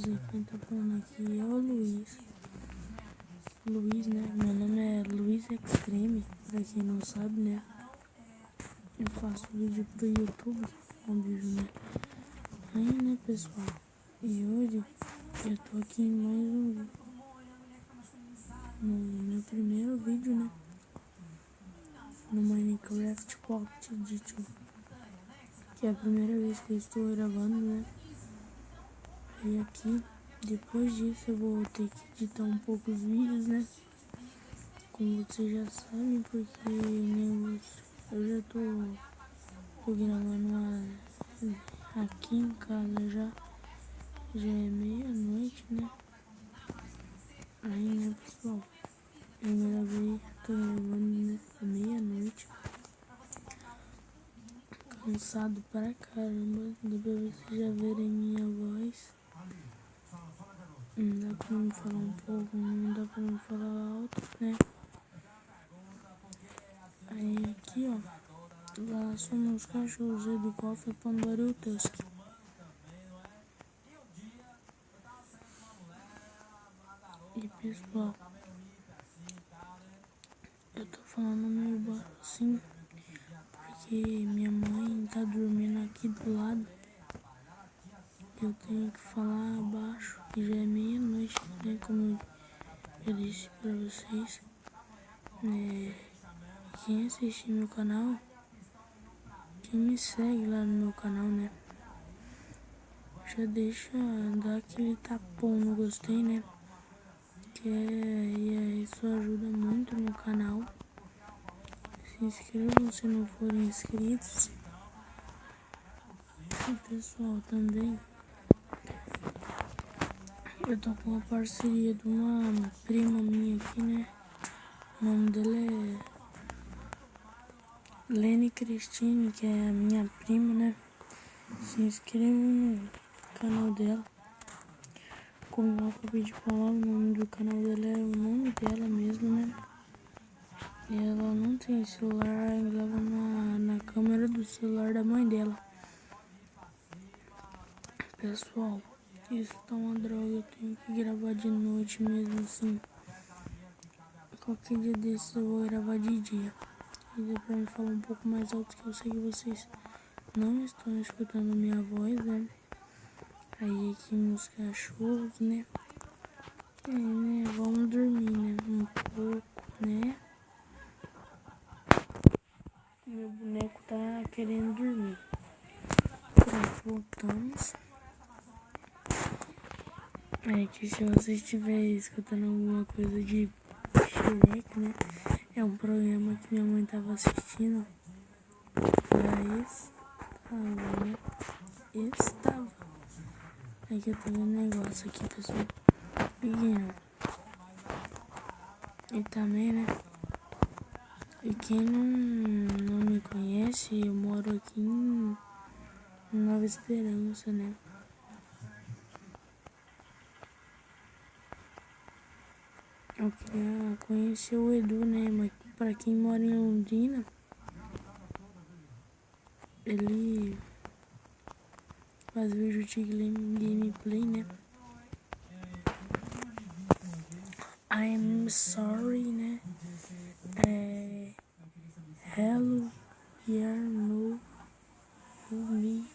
beleza? Quem tá falando aqui é o Luiz. Luiz, né? Meu nome é Luiz Extreme, pra quem não sabe, né? Eu faço vídeo pro YouTube, um vídeo, né? Aí, né, pessoal? E hoje eu tô aqui em mais um vídeo. No meu primeiro vídeo, né? No Minecraft Pocket Edition. Que é a primeira vez que eu estou gravando, né? E aqui, depois disso, eu vou ter que editar um pouco os vídeos, né? Como vocês já sabem, porque eu já tô gravando aqui em casa já é meia-noite, né? Aí, né, pessoal, tô gravando nessa meia-noite, cansado pra caramba, dá pra vocês já verem minha voz. Não dá pra me falar um pouco, não dá pra me falar alto, né? Aí aqui, ó, lá são meus cachorros, Educoff e Pandora e o Tusk. E pessoal, eu tô falando meio baixo assim, porque minha mãe tá dormindo aqui do lado. Eu tenho que falar baixo, que já é meia-noite, né? Como eu disse pra vocês. Quem assiste meu canal, quem me segue lá no meu canal, né? Já deixa, dá aquele tapão no gostei, né? E isso ajuda muito no canal. Se inscrevam se não forem inscritos. E pessoal, também eu tô com uma parceria de uma prima minha aqui, né? O nome dela é Lene Cristine, que é a minha prima, né? Se inscrevam no canal dela. Como eu acabei de falar, o nome do canal dela é o nome dela mesmo, né? E ela não tem celular, ela grava na câmera do celular da mãe dela. Pessoal, isso tá uma droga, eu tenho que gravar de noite mesmo assim. Qualquer dia desses eu vou gravar de dia. E deu pra me falar um pouco mais alto, que eu sei que vocês não estão escutando minha voz, né? Aí aqui meus cachorros, né? Né? Vamos dormir, né? Um pouco, né? Meu boneco tá querendo dormir. Pronto, voltamos. É que se você estiver escutando alguma coisa de Shrek, né? É um programa que minha mãe tava assistindo. Né? Estava. É que eu tenho um negócio aqui, pessoal. Pequeno. E também, né? E quem não me conhece, eu moro aqui em Nova Esperança, né? Eu queria conhecer o Edu, né? Mas pra quem mora em Londrina, ele faz vídeo de gameplay, né? I'm sorry, né? Hello, here, no, me.